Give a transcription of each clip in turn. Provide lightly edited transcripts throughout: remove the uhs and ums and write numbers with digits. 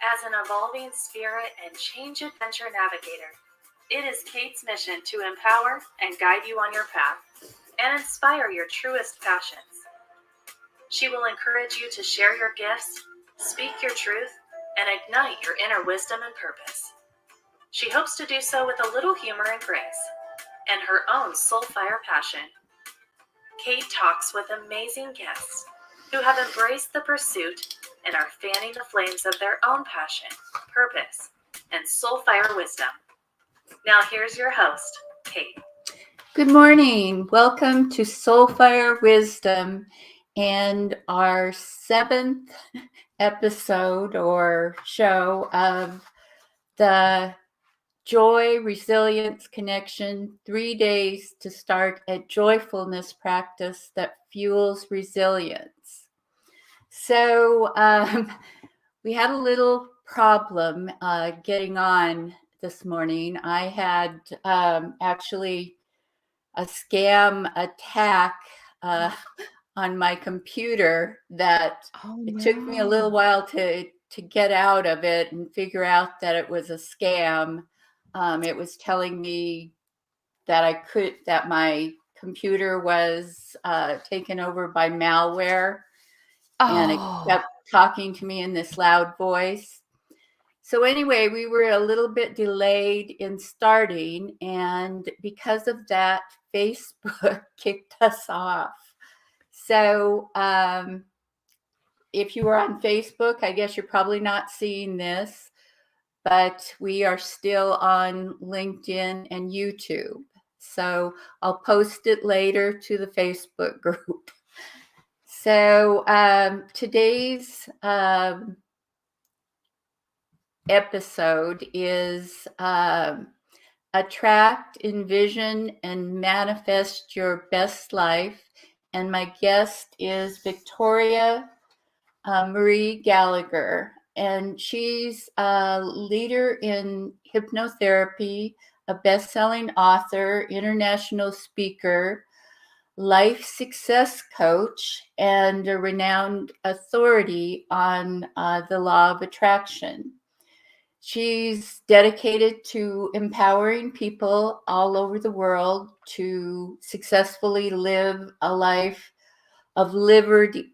As an evolving spirit and change adventure navigator, it is Kate's mission to empower and guide you on your path and inspire your truest passions. She will encourage you to share your gifts, speak your truth, and ignite your inner wisdom and purpose. She hopes to do so with a little humor and grace, and her own soulfire passion. Kate talks with amazing guests who have embraced the pursuit and are fanning the flames of their own passion, purpose, and soulfire wisdom. Now here's your host, Kate. Good morning. Welcome to Soulfire Wisdom and our 7th episode or show of the Joy, Resilience, Connection, 3 days to start a joyfulness practice that fuels resilience. So we had a little problem getting on this morning. I had actually a scam attack on my computer that it took me a little while to get out of it and figure out that it was a scam. It was telling me that my computer was taken over by malware, and it kept talking to me in this loud voice. So anyway, we were a little bit delayed in starting, and because of that, Facebook kicked us off. So if you are on Facebook, I guess you're probably not seeing this, but we are still on LinkedIn and YouTube. So I'll post it later to the Facebook group. So today's episode is attract, envision, and manifest your best life. And my guest is Victoria Marie Gallagher. And she's a leader in hypnotherapy, a best-selling author, international speaker, life success coach, and a renowned authority on the law of attraction. She's dedicated to empowering people all over the world to successfully live a life of liberty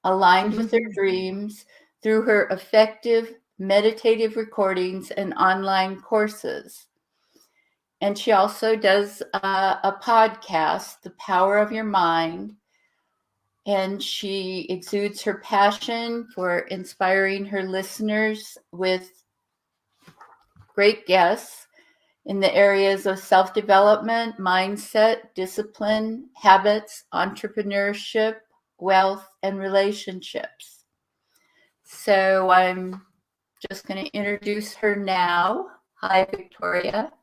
aligned with their dreams through her effective meditative recordings and online courses. And she also does a podcast, The Power of Your Mind. And she exudes her passion for inspiring her listeners with great guests in the areas of self-development, mindset, discipline, habits, entrepreneurship, wealth, and relationships. So I'm just going to introduce her now. Hi, Victoria.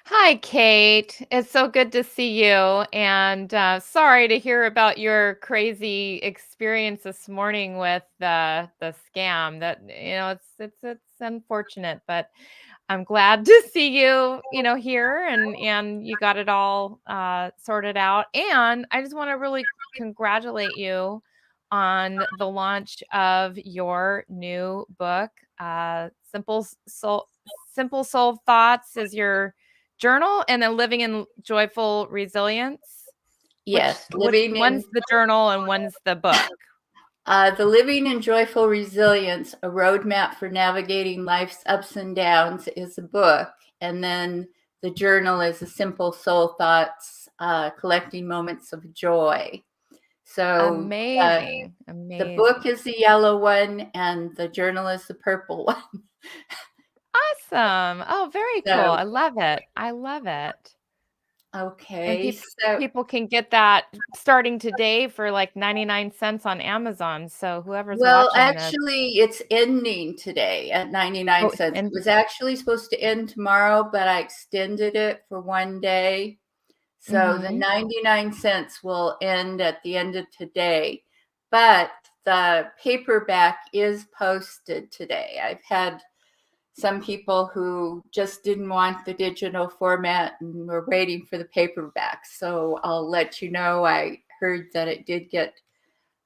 Hi, Kate. It's so good to see you. And sorry to hear about your crazy experience this morning with the scam. That it's unfortunate, but I'm glad to see you here and you got it all sorted out. And I just want to really congratulate you on the launch of your new book. Simple Soul Thoughts is your journal, and then Living in Joyful Resilience. Yes, one's the journal and one's the book. The Living in Joyful Resilience, a roadmap for navigating life's ups and downs, is a book, and then the journal is a Simple Soul Thoughts, collecting moments of joy. So amazing. The book is the yellow one, and the journal is the purple one. Awesome. Oh, very cool. I love it. Okay. And people can get that starting today for like 99 cents on Amazon. So whoever's watching actually, it's ending today at 99 cents. It was actually supposed to end tomorrow, but I extended it for one day. So the 99 cents will end at the end of today. But the paperback is posted today. I've had some people who just didn't want the digital format and were waiting for the paperback. So I'll let you know. I heard that it did get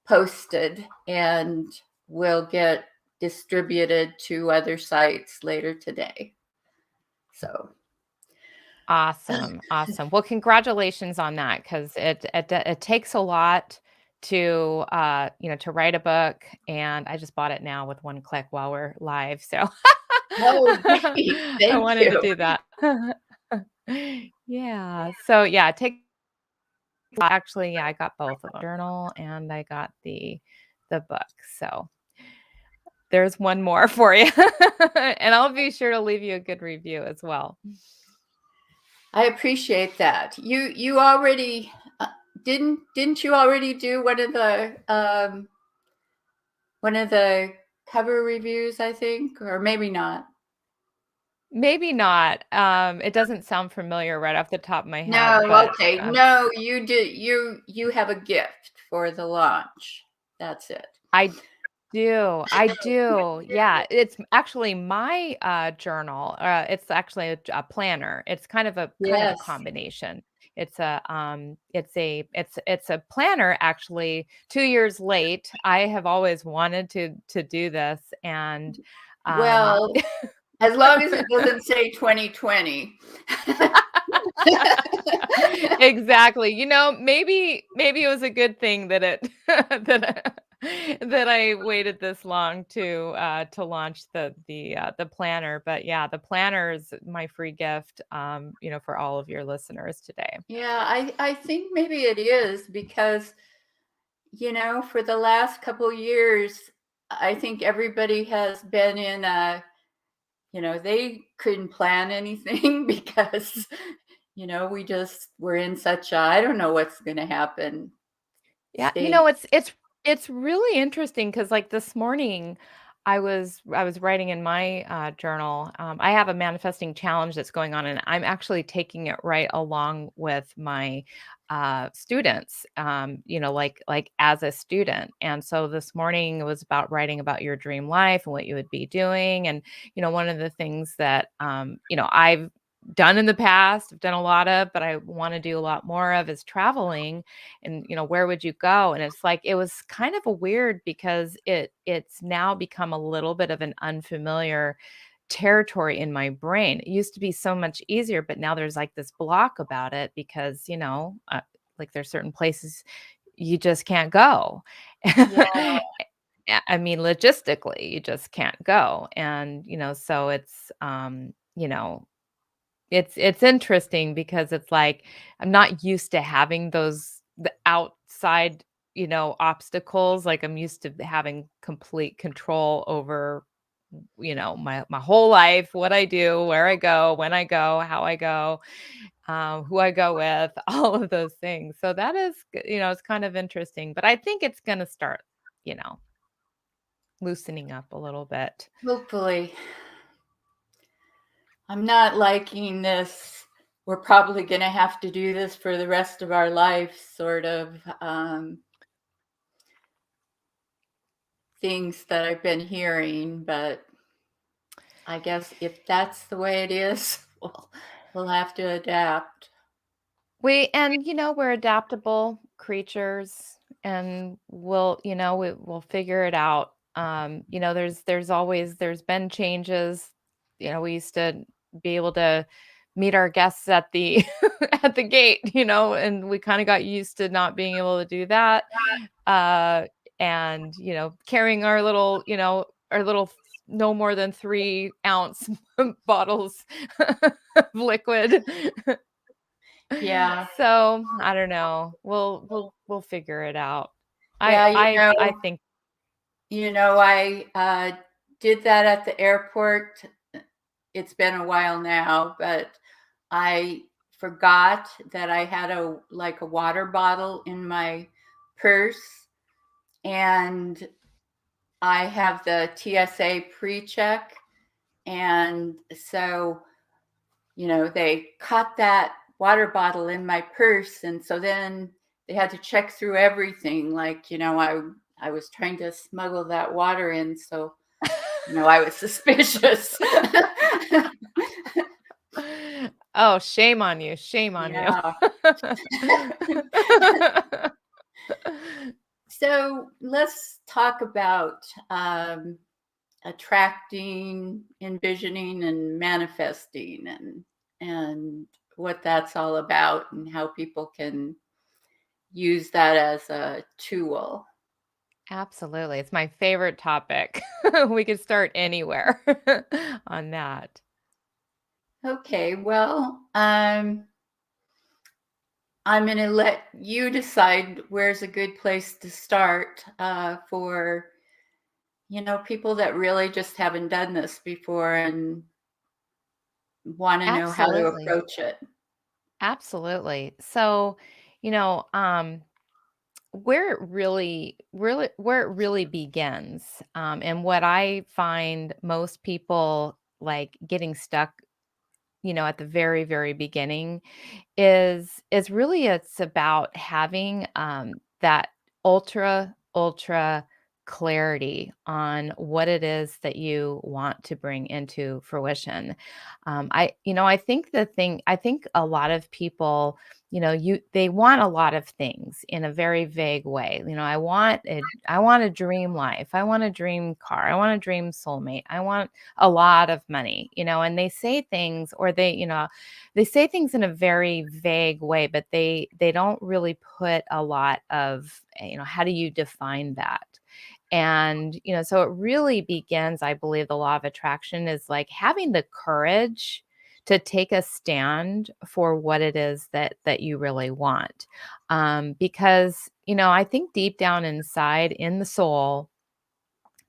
posted and will get distributed to other sites later today. So Awesome. Awesome. Well, congratulations on that, because it takes a lot to to write a book, and I just bought it now with one click while we're live. So oh, great. I Thank wanted to you. do that. Yeah. So yeah, it takes actually, yeah, I got both of them, journal, and I got the book. So there's one more for you. And I'll be sure to leave you a good review as well. I appreciate that. You already didn't you already do one of the cover reviews, I think, or maybe not. Maybe not. It doesn't sound familiar right off the top of my head, No, but okay. No, you did you have a gift for the launch. That's it. I do. I do. Yeah, it's actually my journal. It's actually a planner. It's kind of a Yes. combination. It's a planner, actually 2 years late. I have always wanted to do this, and Well, as long as it doesn't say 2020. exactly. Maybe it was a good thing that it that I waited this long to launch the planner. But yeah, the planner is my free gift, for all of your listeners today. Yeah, I think maybe it is because, for the last couple years, I think everybody has been in they couldn't plan anything because, we just were in such I don't know what's going to happen Yeah, state. it's really interesting, because like this morning, I was writing in my journal. I have a manifesting challenge that's going on, and I'm actually taking it right along with my students. Like as a student. And so this morning it was about writing about your dream life and what you would be doing. And one of the things that I've done in the past, I've done a lot of, but I want to do a lot more of, is traveling. And where would you go? And it's like, it was kind of a weird, because it's now become a little bit of an unfamiliar territory in my brain. It used to be so much easier, but now there's like this block about it, because like there's certain places you just can't go. Yeah. I mean, logistically you just can't go. And so it's interesting, because it's like I'm not used to having the outside, obstacles. Like I'm used to having complete control over, my whole life, what I do, where I go, when I go, how I go, who I go with, all of those things. So that is, it's kind of interesting, but I think it's going to start, you know, loosening up a little bit. Hopefully. I'm not liking this. We're probably going to have to do this for the rest of our life, sort of things that I've been hearing. But I guess if that's the way it is, we'll have to adapt. We're adaptable creatures, and we'll figure it out. There's been changes. We used to be able to meet our guests at the at the gate, and we kind of got used to not being able to do that. Uh, and carrying our little no more than 3-ounce bottles of liquid. Yeah. So, I don't know. We'll figure it out. Yeah, I think I did that at the airport. It's been a while now, but I forgot that I had a water bottle in my purse, and I have the TSA pre-check, and so they caught that water bottle in my purse, and so then they had to check through everything. Like, I was trying to smuggle that water in, so I was suspicious. Oh, shame on you. Shame on you. Yeah. So let's talk about attracting, envisioning, and manifesting, and what that's all about, and how people can use that as a tool. Absolutely. It's my favorite topic. We could start anywhere on that. Okay, well, I'm going to let you decide where's a good place to start for, people that really just haven't done this before and want to know how to Absolutely. approach it. Absolutely. So, you know, where it really begins, and what I find most people like getting stuck, at the very, very beginning is really it's about having that ultra clarity on what it is that you want to bring into fruition. I think a lot of people, they want a lot of things in a very vague way. I want a dream life, I want a dream car, I want a dream soulmate, I want a lot of money, and they say things, or they say things in a very vague way, but they don't really put a lot of, how do you define that? And, so it really begins, I believe the law of attraction is like having the courage to take a stand for what it is that you really want. Because, I think deep down inside in the soul,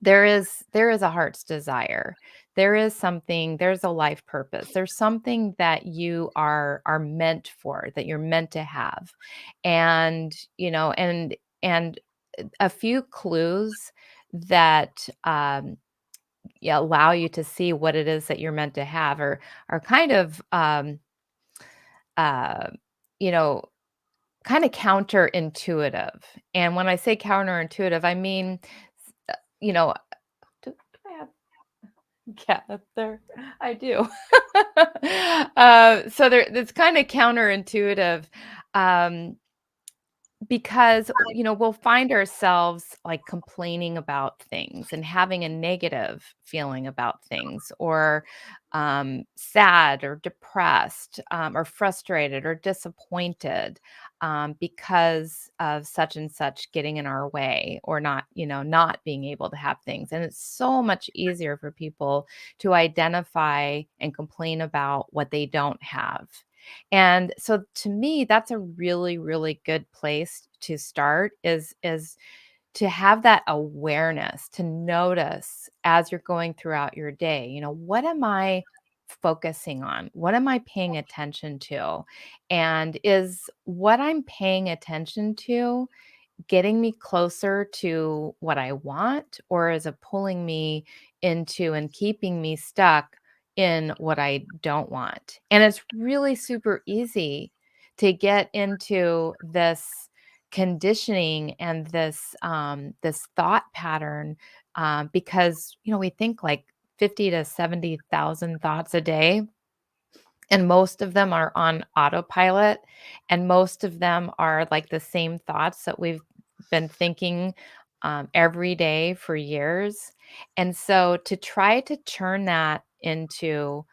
there is a heart's desire. There's a life purpose. There's something that you are meant for, that you're meant to have. And, and a few clues that yeah, allow you to see what it is that you're meant to have are kind of uh you know kind of counterintuitive. And when I say counterintuitive, I mean, you know, do I have cat up there? I do. So it's kind of counterintuitive. Um, because we'll find ourselves like complaining about things and having a negative feeling about things, or sad or depressed, or frustrated or disappointed, because of such and such getting in our way, or not being able to have things. And it's so much easier for people to identify and complain about what they don't have. And so to me, that's a really, really good place to start, is to have that awareness, to notice as you're going throughout your day, what am I focusing on? What am I paying attention to? And is what I'm paying attention to getting me closer to what I want, or is it pulling me into and keeping me stuck in what I don't want? And it's really super easy to get into this conditioning and this thought pattern, because we think like 50 to 70,000 thoughts a day, and most of them are on autopilot, and most of them are like the same thoughts that we've been thinking every day for years. And so to try to turn that into,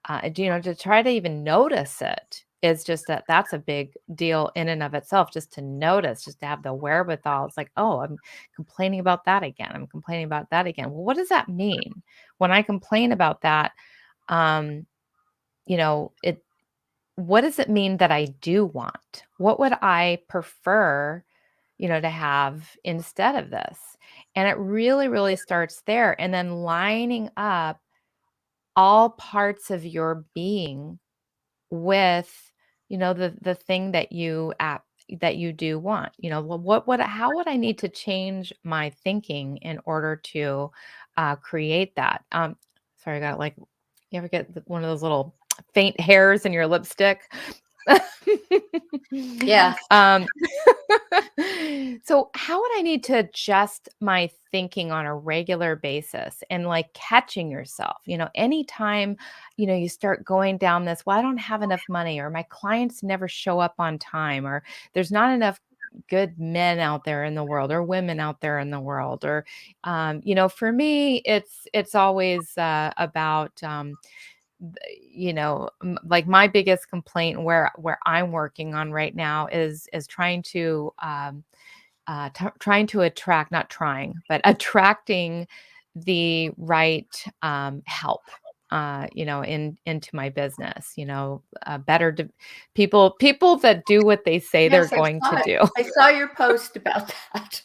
to try to even notice it is just that's a big deal in and of itself, just to notice, just to have the wherewithal. It's like, oh, I'm complaining about that again, I'm complaining about that again. Well, what does that mean when I complain about that? um it what does it mean that I do want? What would I prefer, to have instead of this? And it really, really starts there. And then lining up all parts of your being with, the thing that you do want. How would I need to change my thinking in order to create that? Sorry, I got like, you ever get one of those little faint hairs in your lipstick? Yes. So how would I need to adjust my thinking on a regular basis, and like catching yourself, anytime, you start going down this, well, I don't have enough money, or my clients never show up on time, or there's not enough, good men out there in the world or women out there in the world. Or, for me, it's always about, like my biggest complaint where I'm working on right now is trying to trying to attract, not trying, but attracting the right help, into my business, people that do what they say they're Yes, going to do. I saw your post about that.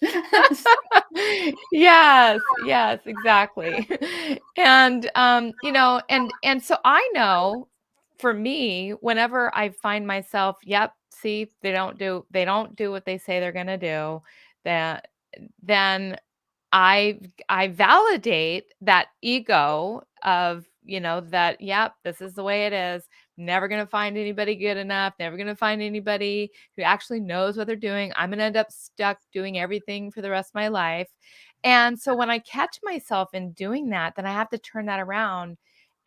Yes, exactly. And and so I know for me, whenever I find myself, yep, see, they don't do what they say they're gonna do, that then I validate that ego of, that, yep, this is the way it is. Never going to find anybody good enough. Never going to find anybody who actually knows what they're doing. I'm going to end up stuck doing everything for the rest of my life. And so when I catch myself in doing that, then I have to turn that around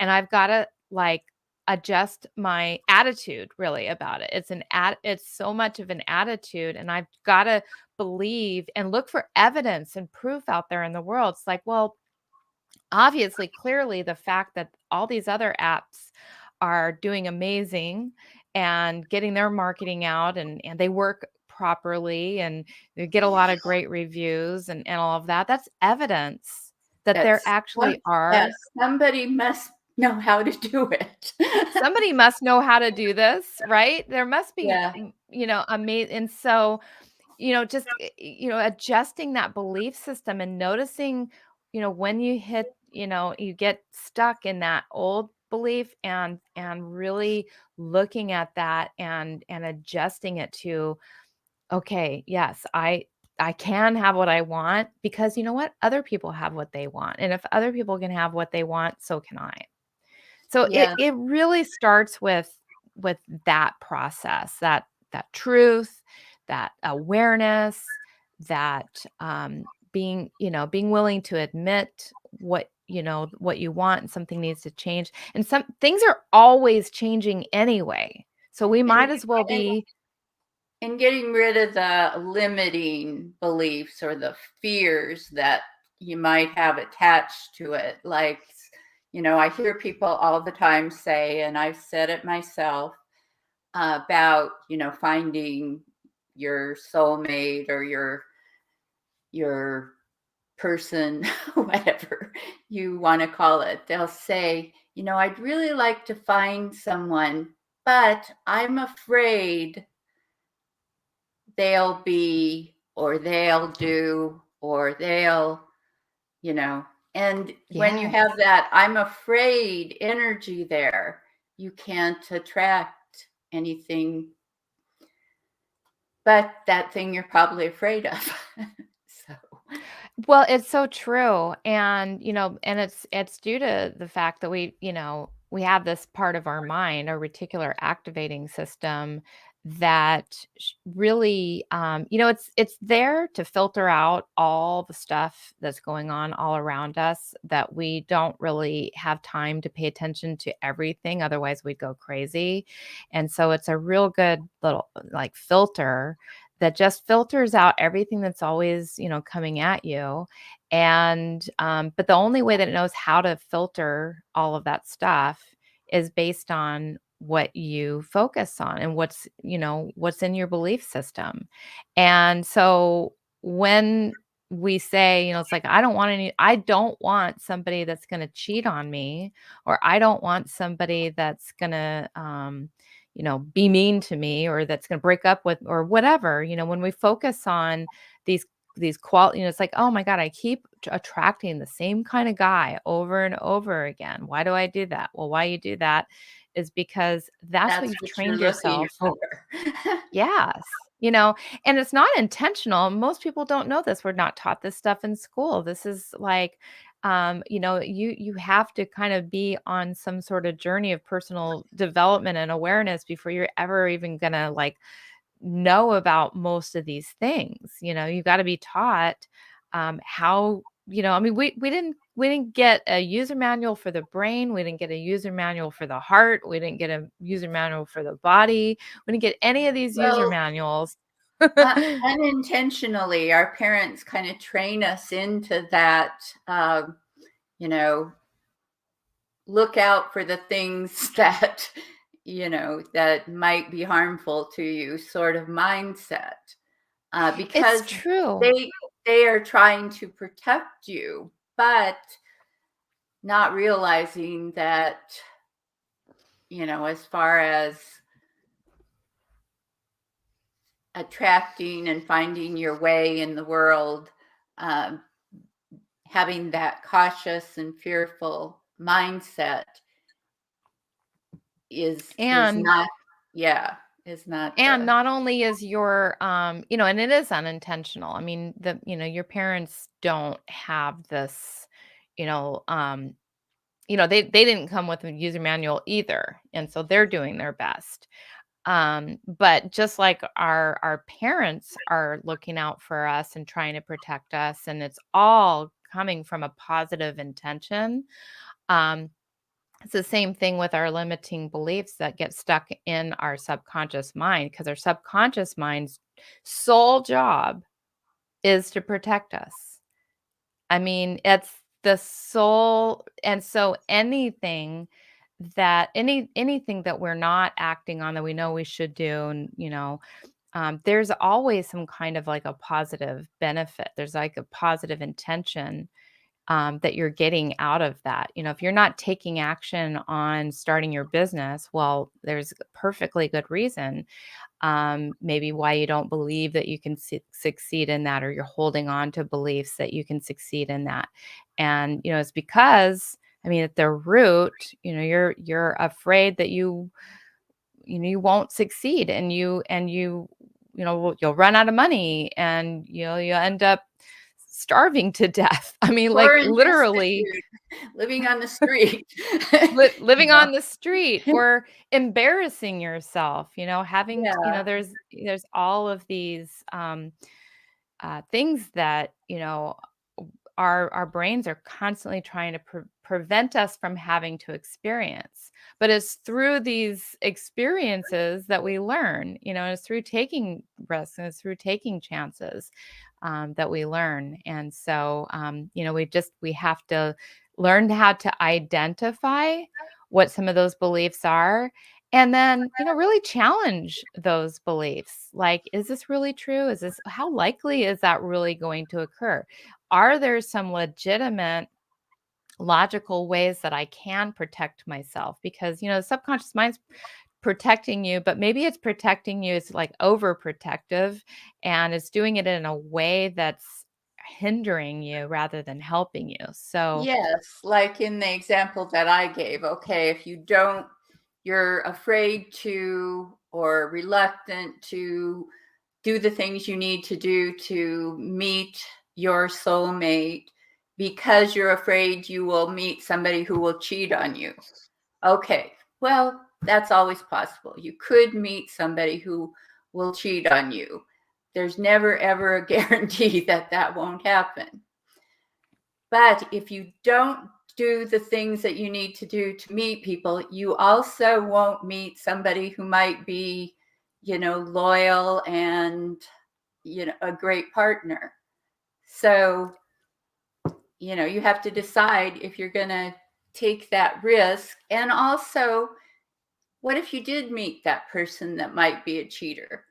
and I've got to like adjust my attitude really about it. It's so much of an attitude, and I've got to believe and look for evidence and proof out there in the world. It's like, well, obviously, clearly, the fact that all these other apps are doing amazing and getting their marketing out, and they work properly and they get a lot of great reviews and all of that, that's evidence that there That's actually are. yes, somebody must know how to do it. Somebody must know how to do this, right? There must be, Yeah, amazing. And so, just, adjusting that belief system and noticing, when you hit, you get stuck in that old belief, and really looking at that and adjusting it to, okay, yes, I can have what I want, because you know what? Other people have what they want. And if other people can have what they want, so can I. So yeah, it really starts with that process, that truth, that awareness, that being willing to admit what you want, and something needs to change. And some things are always changing anyway. So we and might as well be. and getting rid of the limiting beliefs or the fears that you might have attached to it. Like, I hear people all the time say, and I've said it myself, about, finding your soulmate or your person, whatever you want to call it. They'll say, I'd really like to find someone, but I'm afraid they'll be, or they'll do, or they'll, and when you Yes. have that I'm afraid energy there, you can't attract anything but that thing you're probably afraid of. So, Well, it's so true. And it's due to the fact that we have this part of our mind, our reticular activating system, that really, it's there to filter out all the stuff that's going on all around us, that we don't really have time to pay attention to everything. Otherwise, we'd go crazy. And so it's a real good little like filter that just filters out everything that's always, coming at you. And but the only way that it knows how to filter all of that stuff is based on what you focus on and what's in your belief system. And so when we say, it's like, I don't want somebody that's going to cheat on me, or I don't want somebody that's going to be mean to me, or that's going to break up with, or whatever. When we focus on these quality, it's like, oh my God, I keep attracting the same kind of guy over and over again. Why do I do that? Well, why you do that is because that's what that's you've what you're trained looking yourself. for. Yes. And it's not intentional. Most people don't know this. We're not taught this stuff in school. This is like, you have to kind of be on some sort of journey of personal development and awareness before you're ever even gonna like know about most of these things. You got to be taught how, I mean, we didn't get a user manual for the brain. We didn't get a user manual for the heart. We didn't get a user manual for the body. We didn't get any of these user Well, manuals. Unintentionally, our parents kind of train us into that, you know, look out for the things that, that might be harmful to you sort of mindset, It's because true. they are trying to protect you, but not realizing that, as far as attracting and finding your way in the world, um, having that cautious and fearful mindset is And not, yeah, is not and the not only is your and it is unintentional. I mean, your parents don't have this, you know, um, they didn't come with a user manual either. And so they're doing their best. But just like our parents are looking out for us and trying to protect us, and it's all coming from a positive intention. Um, it's the same thing with our limiting beliefs that get stuck in our subconscious mind, because our subconscious mind's sole job is to protect us. I mean, it's the sole, and so anything that we're not acting on that we know we should do, and there's always some kind of like a positive benefit. There's like a positive intention that you're getting out of that. If you're not taking action on starting your business, well, there's a perfectly good reason, maybe why you don't believe that you can succeed in that, or you're holding on to beliefs that you can succeed in that. And it's because, I mean, at the root, you're afraid that you won't succeed, and you'll run out of money, and you end up starving to death. I mean, like poor and literally destitute, living on the street. living No. on the street, or embarrassing yourself, having, Yeah. there's all of these things that, our brains are constantly trying to prevent us from having to experience. But it's through these experiences that we learn, it's through taking risks, and it's through taking chances that we learn. And so, we have to learn how to identify what some of those beliefs are, and then, really challenge those beliefs. Like, is this really true? How likely is that really going to occur? Are there some legitimate logical ways that I can protect myself? Because, the subconscious mind's protecting you, but maybe it's protecting you, it's like overprotective, and it's doing it in a way that's hindering you rather than helping you. So, Yes, like in the example that I gave. Okay, if you're afraid to or reluctant to do the things you need to do to meet your soulmate because you're afraid you will meet somebody who will cheat on you. Okay, well, that's always possible. You could meet somebody who will cheat on you. There's never, ever a guarantee that that won't happen. But if you don't do the things that you need to do to meet people, you also won't meet somebody who might be, loyal and, a great partner. So, you have to decide if you're going to take that risk. And also, what if you did meet that person that might be a cheater?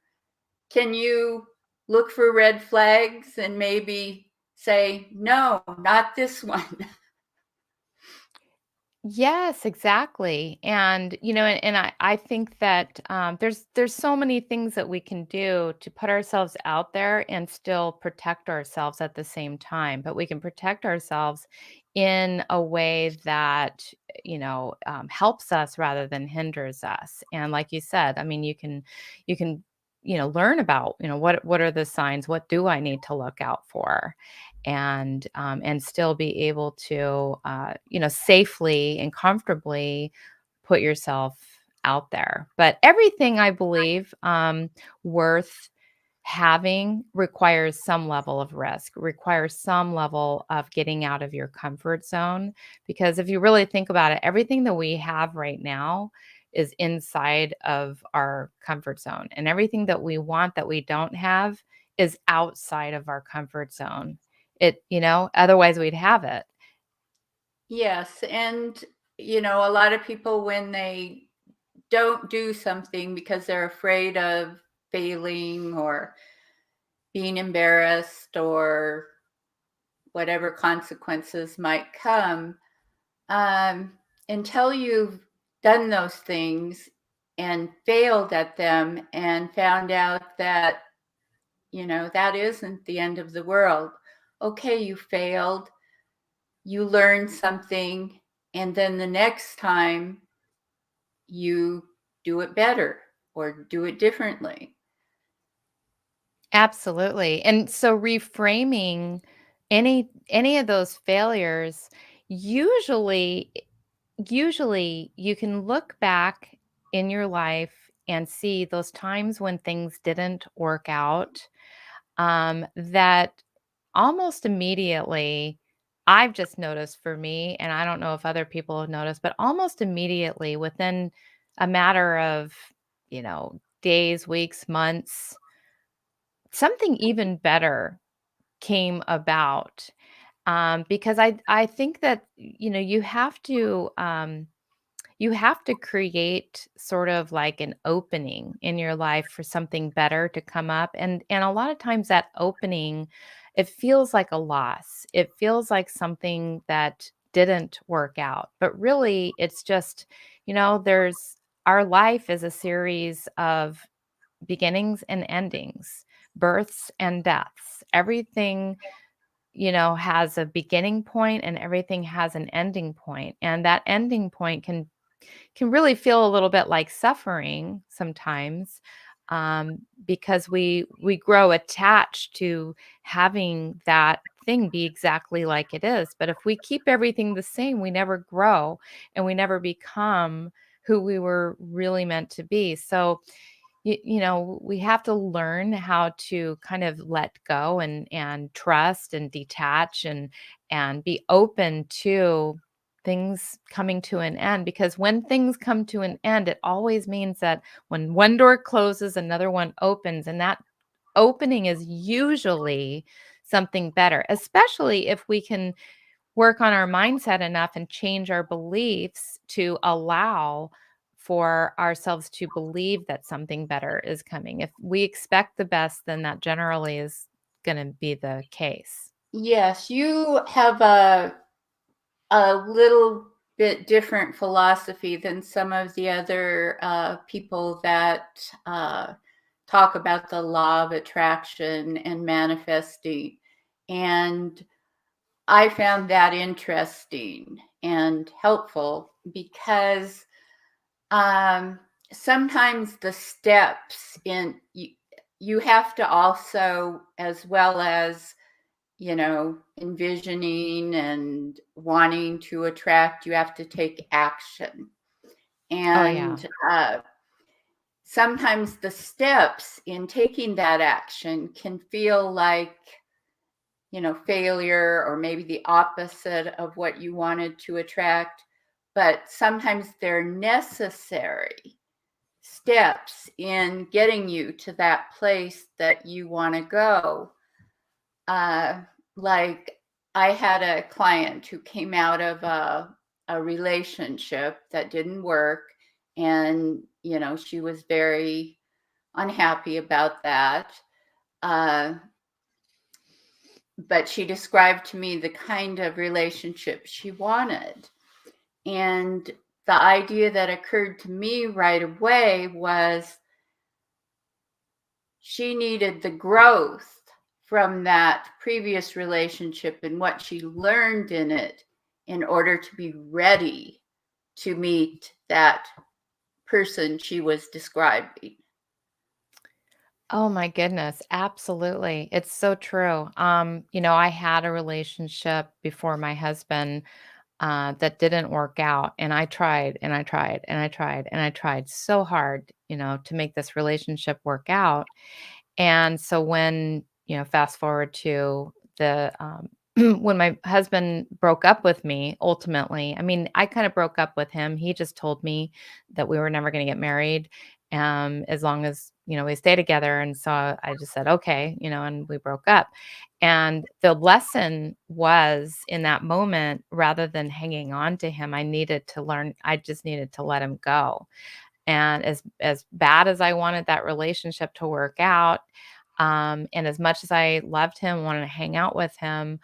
Can you look for red flags and maybe say, no, not this one? yes, exactly. And, I think that there's so many things that we can do to put ourselves out there and still protect ourselves at the same time. But we can protect ourselves in a way that, helps us rather than hinders us. And like you said, I mean, you can, learn about, what are the signs? What do I need to look out for? And still be able to safely and comfortably put yourself out there. But everything, I believe, worth having requires some level of risk, requires some level of getting out of your comfort zone. Because if you really think about it, everything that we have right now is inside of our comfort zone. And everything that we want that we don't have is outside of our comfort zone. Otherwise we'd have it. Yes. And, a lot of people, when they don't do something because they're afraid of failing or being embarrassed or whatever consequences might come, until you've done those things and failed at them and found out that, that isn't the end of the world. Okay, you failed, you learned something, and then the next time you do it better or do it differently. Absolutely. And so reframing any of those failures, usually usually you can look back in your life and see those times when things didn't work out, that almost immediately I've just noticed for me, and I don't know if other people have noticed, but almost immediately within a matter of, days, weeks, months, something even better came about. Because I think that, you have to create sort of like an opening in your life for something better to come up. And a lot of times that opening, it feels like a loss. It feels like something that didn't work out. But really it's just, there's our life is a series of beginnings and endings, births and deaths. Everything, has a beginning point and everything has an ending point. And that ending point can really feel a little bit like suffering sometimes, because we grow attached to having that thing be exactly like it is. But if we keep everything the same, we never grow and we never become who we were really meant to be. So we have to learn how to kind of let go and trust and detach and be open to things coming to an end, because when things come to an end, it always means that when one door closes, another one opens, and that opening is usually something better, especially if we can work on our mindset enough and change our beliefs to allow for ourselves to believe that something better is coming. If we expect the best, then that generally is going to be the case. Yes, you have a little bit different philosophy than some of the other people that talk about the law of attraction and manifesting. And I found that interesting and helpful because sometimes the steps in you have to also, as well as envisioning and wanting to attract, you have to take action. Oh, yeah. And sometimes the steps in taking that action can feel like, failure or maybe the opposite of what you wanted to attract. But sometimes they're necessary steps in getting you to that place that you want to go. Like I had a client who came out of a relationship that didn't work, and she was very unhappy about that. But she described to me the kind of relationship she wanted. And the idea that occurred to me right away was she needed the growth from that previous relationship and what she learned in it in order to be ready to meet that person she was describing. Oh my goodness, absolutely. It's so true. I had a relationship before my husband that didn't work out, and I tried and I tried and I tried and I tried so hard, to make this relationship work out. And so when, fast forward to the when my husband broke up with me, ultimately, I mean, I kind of broke up with him. He just told me that we were never going to get married, as long as, we stay together. And so I just said, okay, and we broke up. And the lesson was in that moment, rather than hanging on to him, I just needed to let him go. And as bad as I wanted that relationship to work out, and as much as I loved him, wanted to hang out with him,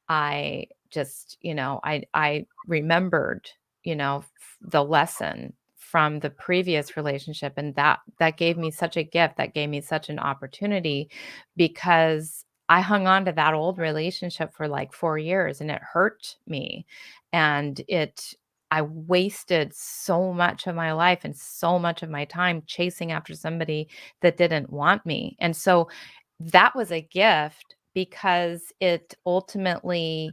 I just, I remembered, the lesson from the previous relationship, and that gave me such a gift, that gave me such an opportunity, because I hung on to that old relationship for like 4 years, and it hurt me, and I wasted so much of my life and so much of my time chasing after somebody that didn't want me. And so that was a gift, because it ultimately,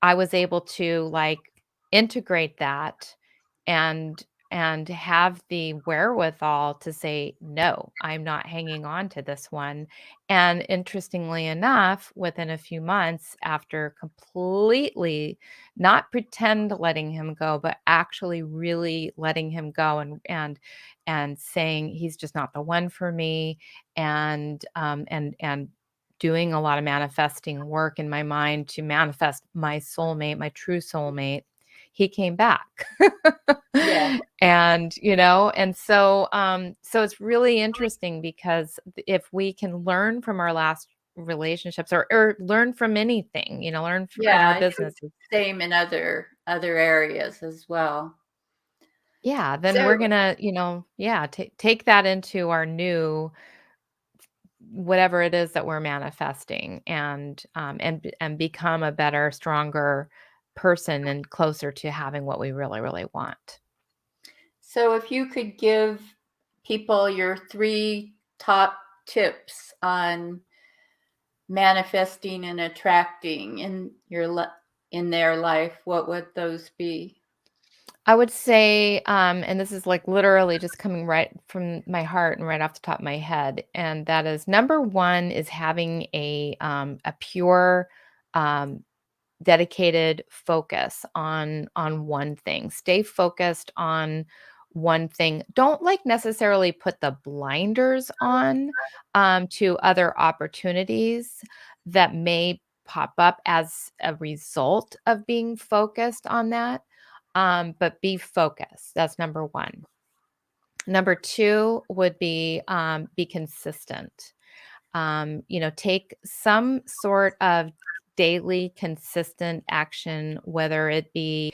I was able to like integrate that and have the wherewithal to say, no, I'm not hanging on to this one. And interestingly enough, within a few months, after completely not pretend letting him go, but actually really letting him go, and saying he's just not the one for me, and doing a lot of manifesting work in my mind to manifest my soulmate, my true soulmate, he came back. Yeah. And, so it's really interesting, because if we can learn from our last relationships, or learn from anything, learn in Yeah, our I think businesses. same in other areas as well. Yeah, then So we're gonna, take that into our new whatever it is that we're manifesting, and become a better, stronger person, and closer to having what we really, really want. So if you could give people your 3 top tips on manifesting and attracting in their life, what would those be? I would say, and this is like literally just coming right from my heart and right off the top of my head, and that is, number one is having a pure, um, dedicated focus on one thing. Stay focused on one thing. Don't like necessarily put the blinders on, to other opportunities that may pop up as a result of being focused on that. But be focused. That's number one. Number two would be consistent. Take some sort of daily consistent action, whether it be,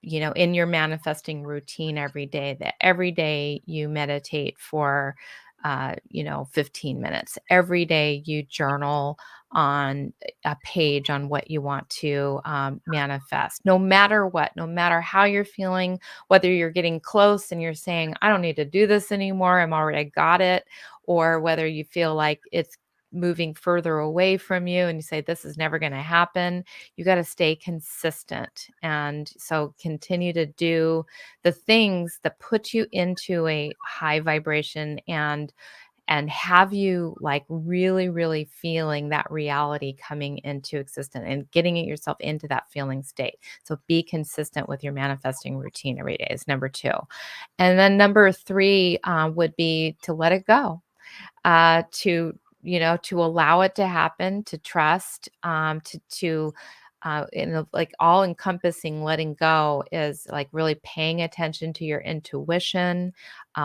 in your manifesting routine every day, that every day you meditate for, 15 minutes. Every day you journal on a page on what you want to manifest, no matter what, no matter how you're feeling, whether you're getting close and you're saying, I don't need to do this anymore, I got it, or whether you feel like it's moving further away from you and you say, this is never going to happen. You got to stay consistent. And so continue to do the things that put you into a high vibration, and have you like really, really feeling that reality coming into existence, and getting it yourself into that feeling state. So be consistent with your manifesting routine every day is number two. And then number three would be to let it go, to allow it to happen, to trust, like all encompassing letting go is like really paying attention to your intuition,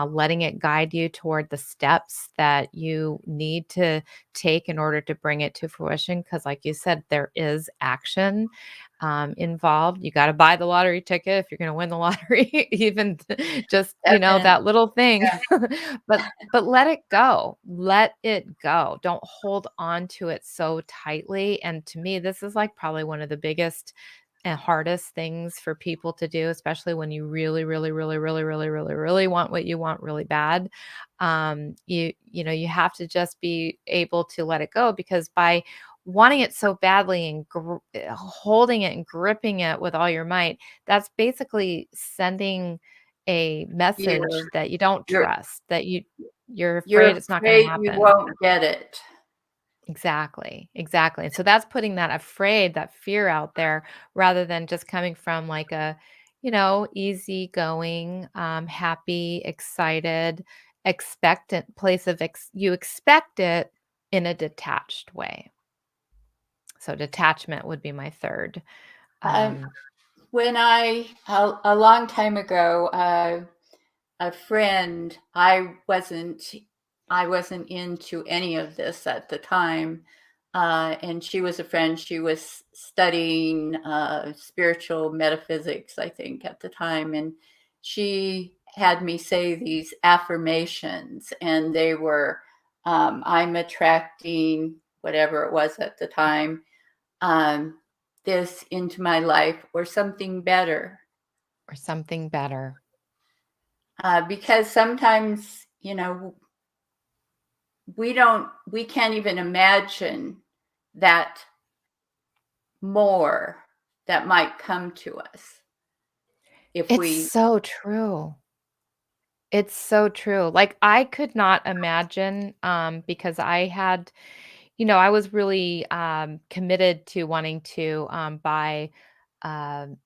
letting it guide you toward the steps that you need to take in order to bring it to fruition. Because, like you said, there is action involved. You got to buy the lottery ticket if you're going to win the lottery, even just, Definitely. that little thing. Yeah. But let it go. Let it go. Don't hold on to it so tightly. And to me, this is like probably one of the biggest and hardest things for people to do, especially when you really, really, really, really, really, really, really want what you want really bad. You have to just be able to let it go, because by wanting it so badly and holding it and gripping it with all your might, that's basically sending a message You're that you don't you're trust, that you're you're afraid it's not going to afraid you happen. won't get it. Exactly. Exactly. And so that's putting that fear out there rather than just coming from like a, easygoing, happy, excited, expectant place of you expect it in a detached way. So detachment would be my third. Um, when a long time ago, a friend, I wasn't into any of this at the time. And she was a friend, she was studying spiritual metaphysics, I think, at the time. And she had me say these affirmations, and they were, I'm attracting whatever it was at the time, um, this into my life, or something better. Or something better. Because sometimes, we can't even imagine that more that might come to us if It's we. so true. It's so true. Like I could not imagine because I had, I was really committed to wanting to buy um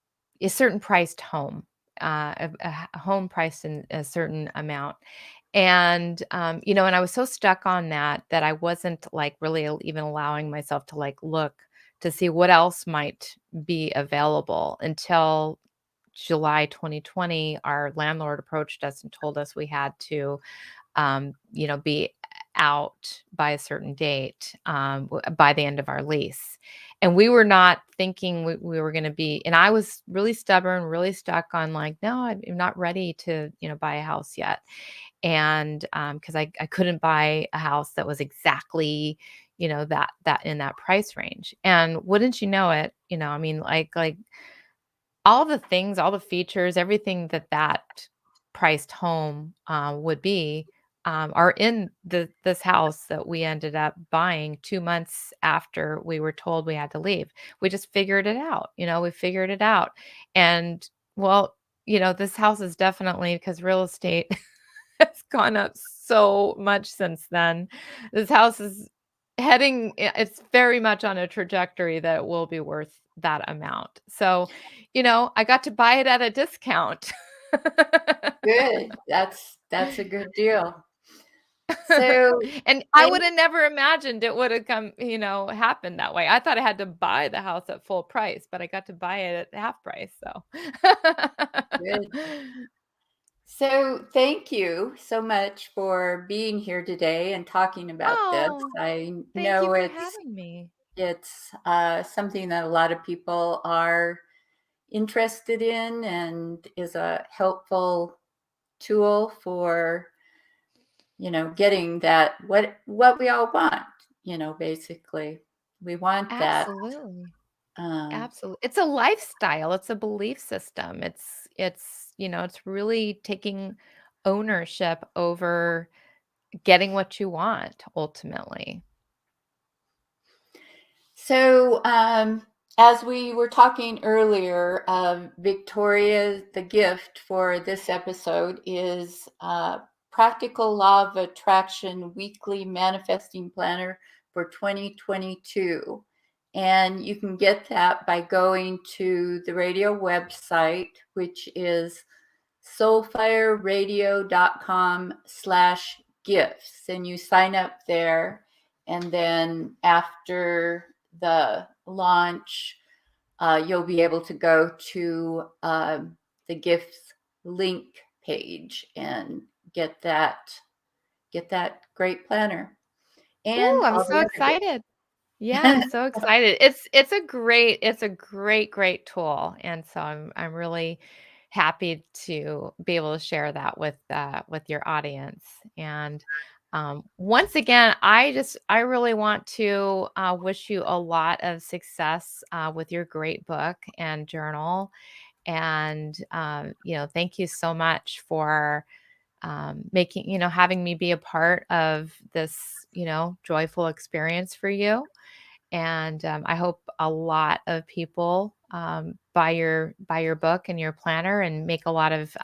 a certain priced home, a home priced in a certain amount. And and I was so stuck on that I wasn't like really even allowing myself to like look to see what else might be available until July 2020. Our landlord approached us and told us we had to be out by a certain date, by the end of our lease. And we were not thinking we were going to be, and I was really stubborn, really stuck on like, no, I'm not ready to, buy a house yet. And because I couldn't buy a house that was exactly, that in that price range. And wouldn't you know it, I mean, like all the things, all the features, everything that priced home would be are in this house that we ended up buying 2 months after we were told we had to leave. We just figured it out. We figured it out. And well, this house is definitely, because real estate has gone up so much since then. This house is it's very much on a trajectory that it will be worth that amount. So, I got to buy it at a discount. Good. That's a good deal. So And I thank would have never imagined it would have happened that way. I thought I had to buy the house at full price, but I got to buy it at half price. So, good. So thank you so much for being here today and talking about this. oh, I thank you know for it's having me. it's something that a lot of people are interested in, and is a helpful tool for getting that what we all want. Basically, we want that. Absolutely. Um, Absolutely. It's a lifestyle, it's a belief system. It's really taking ownership over getting what you want ultimately. So, as we were talking earlier, Victoria, the gift for this episode is Practical Law of Attraction Weekly Manifesting Planner for 2022. And you can get that by going to the radio website, which is soulfireradio.com/gifts. And you sign up there. And then after the launch, you'll be able to go to the gifts link page and get that great planner Ooh, and I'm all so the other excited. Yeah, I'm gifts. so excited. It's a great tool, and so I'm really happy to be able to share that with your audience. And once again, I really want to wish you a lot of success with your great book and journal. And thank you so much for making having me be a part of this joyful experience for you. And I hope a lot of people buy your book and your planner and make a lot of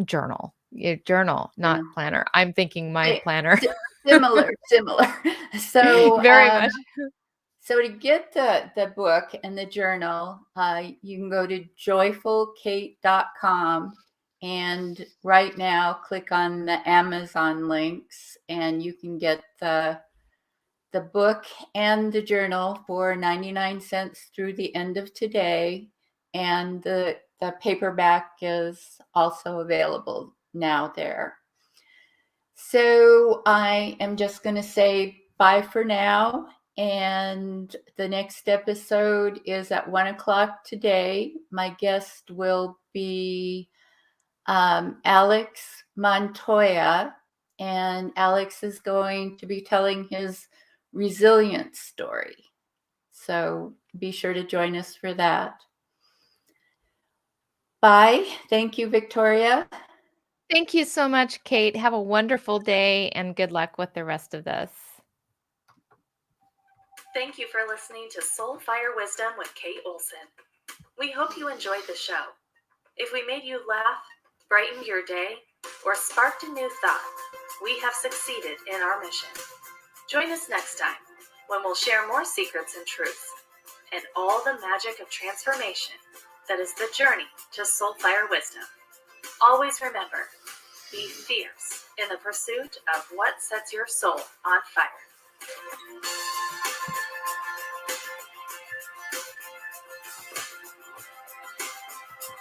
journal, not Yeah. planner. I'm thinking my Say, planner. Similar. So, Very much. so to get the book and the journal, you can go to joyfulkate.com, and right now click on the Amazon links, and you can get the book and the journal for 99 cents through the end of today. And the paperback is also available now there. So I am just going to say bye for now. And the next episode is at 1:00 today. My guest will be Alex Montoya. And Alex is going to be telling his resilience story. So be sure to join us for that. Bye. Thank you, Victoria. Thank you so much, Kate. Have a wonderful day and good luck with the rest of this. Thank you for listening to Soul Fire Wisdom with Kate Olson. We hope you enjoyed the show. If we made you laugh, brightened your day, or sparked a new thought, we have succeeded in our mission. Join us next time when we'll share more secrets and truths and all the magic of transformation that is the journey to Soul Fire Wisdom. Always remember, be fierce in the pursuit of what sets your soul on fire.